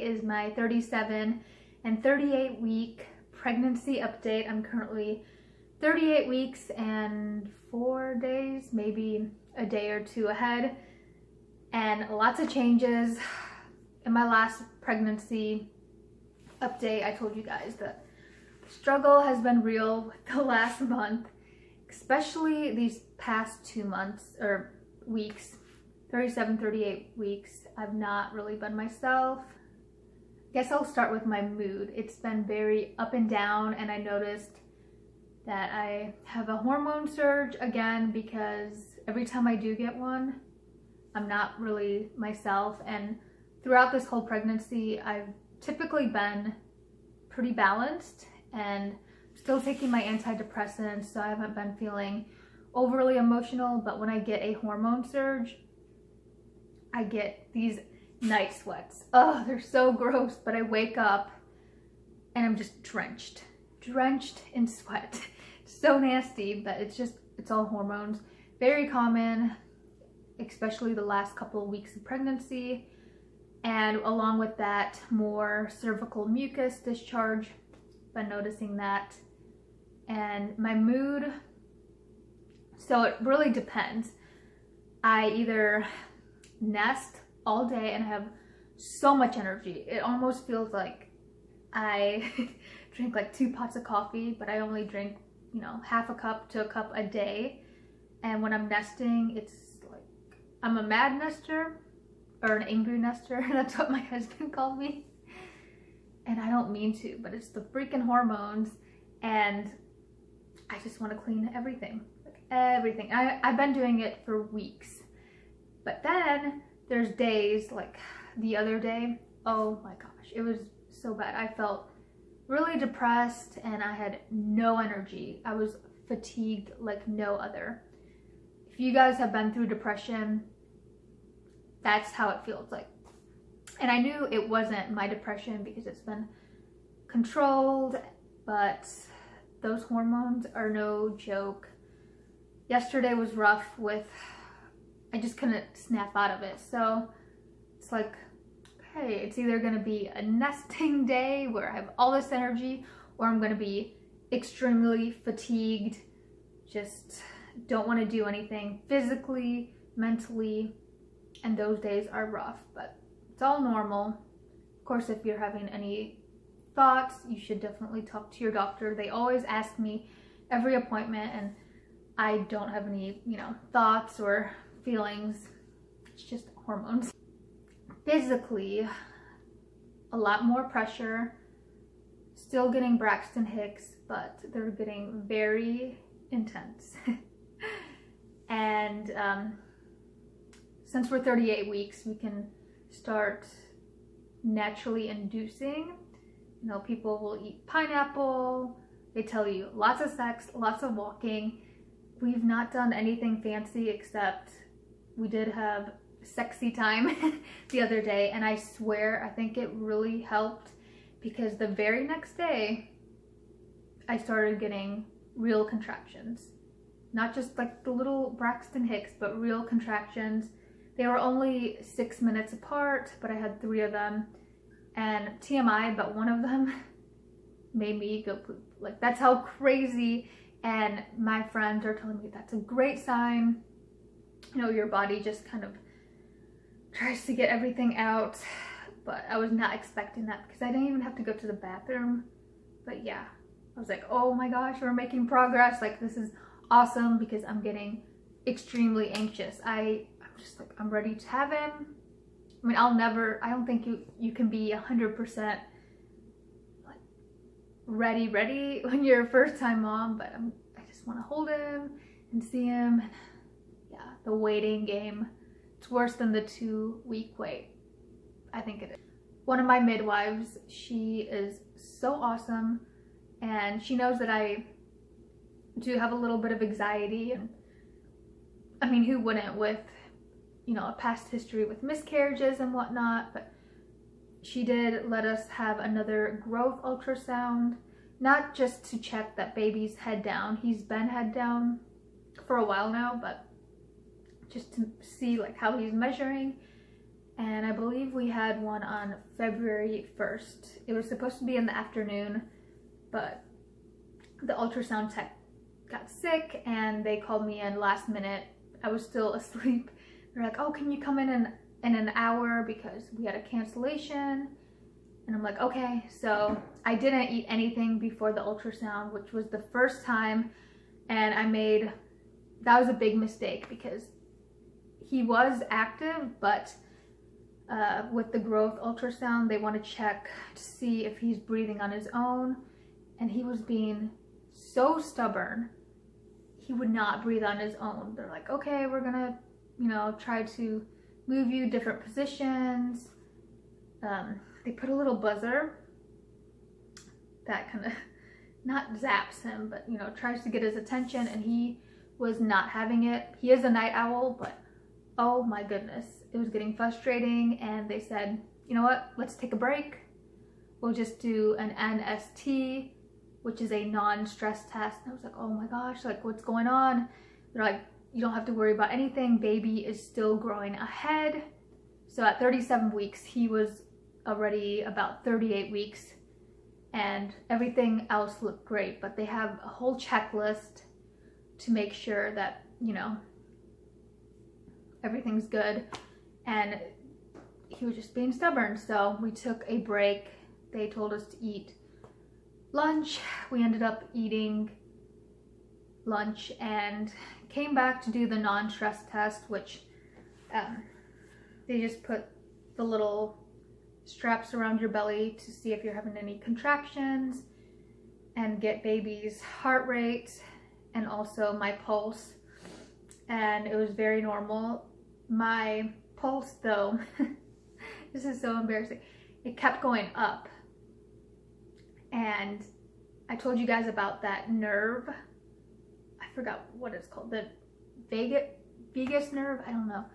is my 37 and 38 week pregnancy update. I'm currently 38 weeks and 4 days, maybe a day or two ahead, and lots of changes. In my last pregnancy update, I told you guys that the struggle has been real with the last month, especially these past 2 months or weeks, 37, 38 weeks. I've not really been myself. I guess I'll start with my mood. It's been very up and down, and I noticed that I have a hormone surge again because every time I do get one, I'm not really myself. And throughout this whole pregnancy, I've typically been pretty balanced and still taking my antidepressants, so I haven't been feeling overly emotional. But when I get a hormone surge, I get these night sweats. Oh, they're so gross, but I wake up and I'm just drenched in sweat. It's so nasty, but it's all hormones. Very common, especially the last couple of weeks of pregnancy. And along with that, more cervical mucus discharge. Been noticing that. And my mood, so it really depends. I either nest all day and have so much energy. It almost feels like I drink like 2 pots of coffee, but I only drink, you know, half a cup to a cup a day. And when I'm nesting, it's like I'm a mad nester or an angry nester. That's what my husband called me. And I don't mean to, but it's the freaking hormones, and I just want to clean everything, like everything. I've been doing it for weeks, but then there's days like the other day, oh my gosh, it was so bad. I felt really depressed and I had no energy. I was fatigued like no other. If you guys have been through depression, that's how it feels like. And I knew it wasn't my depression because it's been controlled, but those hormones are no joke. Yesterday was rough I just couldn't snap out of it. So it's like, okay, it's either gonna be a nesting day where I have all this energy, or I'm gonna be extremely fatigued, just don't wanna do anything physically, mentally, and those days are rough, but it's all normal. Of course, if you're having any thoughts, you should definitely talk to your doctor. They always ask me every appointment, and I don't have any, you know, thoughts or feelings. It's just hormones. Physically, a lot more pressure. Still getting Braxton Hicks, but they're getting very intense. And since we're 38 weeks, we can start naturally inducing. You know, people will eat pineapple. They tell you lots of sex, lots of walking. We've not done anything fancy, except we did have sexy time the other day, and I swear I think it really helped, because the very next day I started getting real contractions. Not just like the little Braxton Hicks, but real contractions. They were only 6 minutes apart, but I had 3 of them. And TMI, but one of them made me go poop. Like, that's how crazy. And my friends are telling me that's a great sign. You know, your body just kind of tries to get everything out. But I was not expecting that, because I didn't even have to go to the bathroom. But yeah, I was like, oh my gosh, we're making progress. Like, this is awesome, because I'm getting extremely anxious. I'm just like, I'm ready to have him. I mean, I don't think you can be 100% like ready when you're a first time mom, but I just want to hold him and see him. And yeah, the waiting game, it's worse than the 2-week wait. I think it is. One of my midwives, she is so awesome, and she knows that I do have a little bit of anxiety. And I mean, who wouldn't, with, you know, a past history with miscarriages and whatnot. But she did let us have another growth ultrasound, not just to check that baby's head down. He's been head down for a while now, but just to see like how he's measuring. and I believe we had one on February 1st. It was supposed to be in the afternoon, but the ultrasound tech got sick and they called me in last minute. I was still asleep. They're like, oh, can you come in an hour because we had a cancellation? And I'm like, okay. So I didn't eat anything before the ultrasound, which was the first time, and that was a big mistake because he was active, but with the growth ultrasound, they want to check to see if he's breathing on his own, and he was being so stubborn. He would not breathe on his own. They're like, okay, we're gonna, you know, try to move you different positions. They put a little buzzer that kind of not zaps him, but, you know, tries to get his attention, and he was not having it. He is a night owl, but oh my goodness, it was getting frustrating, and they said, you know what, let's take a break. We'll just do an NST, which is a non-stress test. And I was like, oh my gosh, like, what's going on? They're like, you don't have to worry about anything. Baby is still growing ahead. So at 37 weeks, he was already about 38 weeks, and everything else looked great, but they have a whole checklist to make sure that, you know, everything's good, and he was just being stubborn. So we took a break. They told us to eat lunch. We ended up eating lunch and came back to do the non-stress test, which they just put the little straps around your belly to see if you're having any contractions and get baby's heart rate and also my pulse, and it was very normal. My pulse, though, this is so embarrassing, it kept going up, and I told you guys about that nerve. I forgot what it's called, the vagus nerve, I don't know,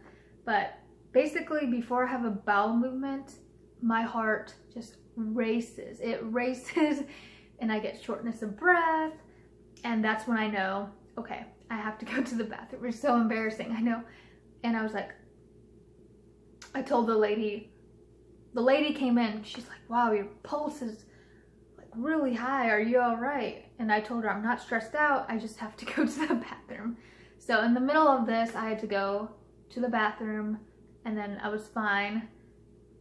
but basically before I have a bowel movement, my heart just races. It races and I get shortness of breath, and that's when I know, okay, I have to go to the bathroom. It's so embarrassing, I know. And I was like, I told the lady came in, she's like, wow, your pulse is like really high, are you all right? And I told her, I'm not stressed out, I just have to go to the bathroom. So in the middle of this, I had to go to the bathroom, and then I was fine.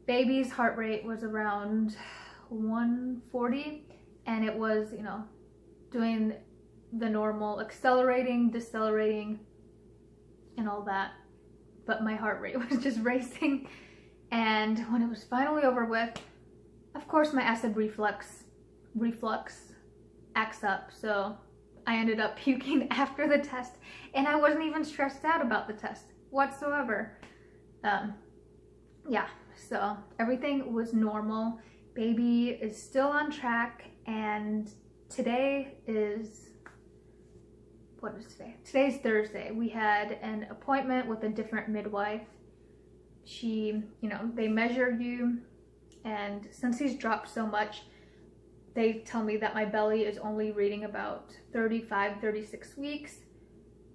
Baby's heart rate was around 140, and it was, you know, doing the normal accelerating, decelerating, and all that. But my heart rate was just racing. And when it was finally over with, of course my acid reflux acts up. So I ended up puking after the test, and I wasn't even stressed out about the test whatsoever. Yeah, so everything was normal. Baby is still on track, and today is, what is today? Today's Thursday. We had an appointment with a different midwife. She, you know, they measure you, and since he's dropped so much, they tell me that my belly is only reading about 35, 36 weeks,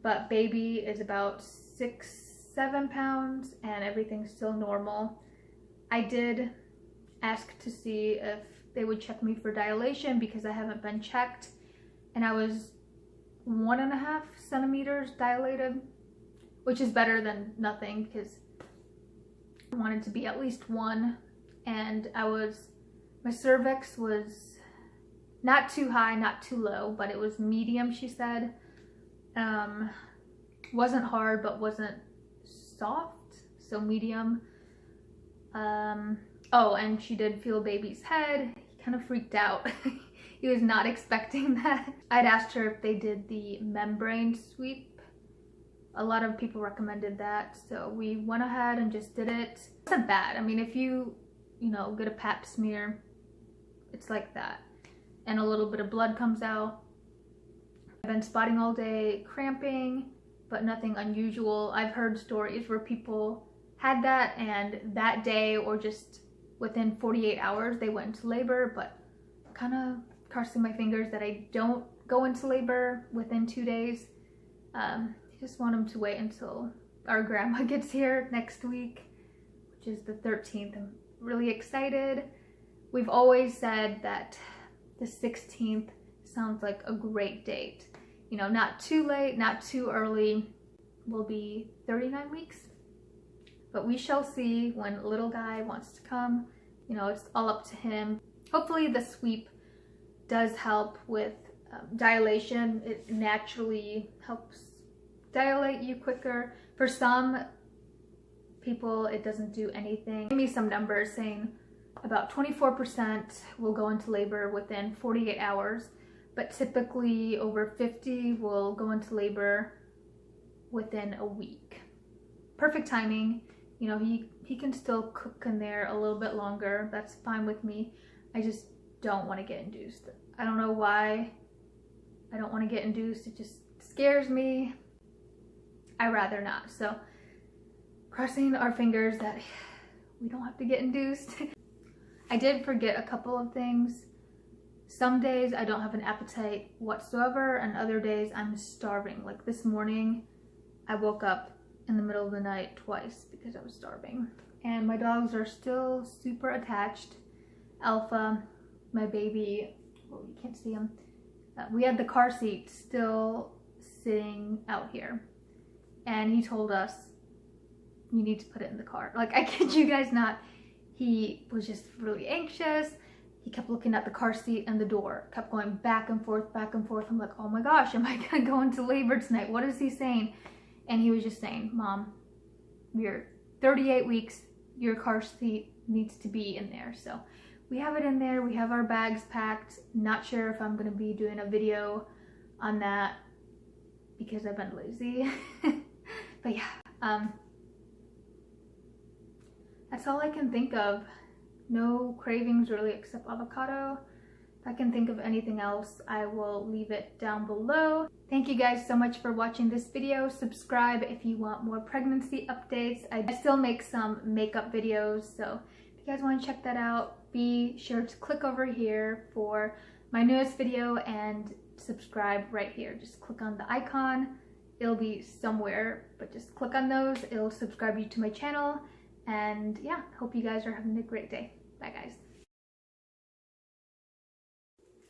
but baby is about 6-7 pounds, and everything's still normal. I did ask to see if they would check me for dilation because I haven't been checked, and I was 1.5 centimeters dilated, which is better than nothing because I wanted to be at least 1, and my cervix was not too high, not too low, but it was medium, she said. Wasn't hard, but wasn't soft, so medium. Oh, and she did feel baby's head. He kind of freaked out. He was not expecting that. I'd asked her if they did the membrane sweep. A lot of people recommended that, so we went ahead and just did it. It wasn't bad. I mean, if you know, get a pap smear, it's like that. And a little bit of blood comes out. I've been spotting all day, cramping, but nothing unusual. I've heard stories where people had that, and that day or just within 48 hours they went into labor, but kind of crossing my fingers that I don't go into labor within 2 days. I just want them to wait until our grandma gets here next week, which which is the 13th. I'm really excited. We've always said that the 16th sounds like a great date. You know, not too late, not too early. Will be 39 weeks. But we shall see when little guy wants to come. You know, it's all up to him. Hopefully the sweep does help with dilation. It naturally helps dilate you quicker. For some people, it doesn't do anything. Give me some numbers saying about 24% will go into labor within 48 hours, but typically over 50 will go into labor within a week. Perfect timing. You know, he can still cook in there a little bit longer. That's fine with me. I just don't want to get induced. I don't know why I don't want to get induced. It just scares me. I'd rather not. So crossing our fingers that we don't have to get induced. I did forget a couple of things. Some days I don't have an appetite whatsoever, and other days I'm starving. Like this morning, I woke up in the middle of the night twice because I was starving. And my dogs are still super attached. Alpha, my baby, well, you can't see him. We had the car seat still sitting out here. And he told us, you need to put it in the car. Like, I kid you guys not. He was just really anxious. He kept looking at the car seat and the door, kept going back and forth, back and forth. I'm like, oh my gosh, am I gonna go into labor tonight? What is he saying? And he was just saying, Mom, you're 38 weeks, your car seat needs to be in there. So we have it in there. We have our bags packed. Not sure if I'm gonna be doing a video on that because I've been lazy. But yeah, that's all I can think of. No cravings really except avocado. If I can think of anything else, I will leave it down below. Thank you guys so much for watching this video. Subscribe if you want more pregnancy updates. I still make some makeup videos, so if you guys want to check that out, be sure to click over here for my newest video and subscribe right here. Just click on the icon. It'll be somewhere, but just click on those. It'll subscribe you to my channel. And yeah, hope you guys are having a great day. Bye guys.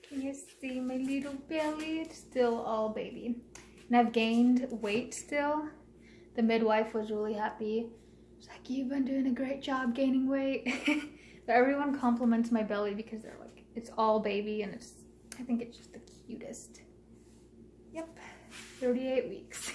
Can you see my little belly? It's still all baby. And I've gained weight still. The midwife was really happy. She's like, you've been doing a great job gaining weight. But everyone compliments my belly because they're like, it's all baby and I think it's just the cutest. Yep, 38 weeks.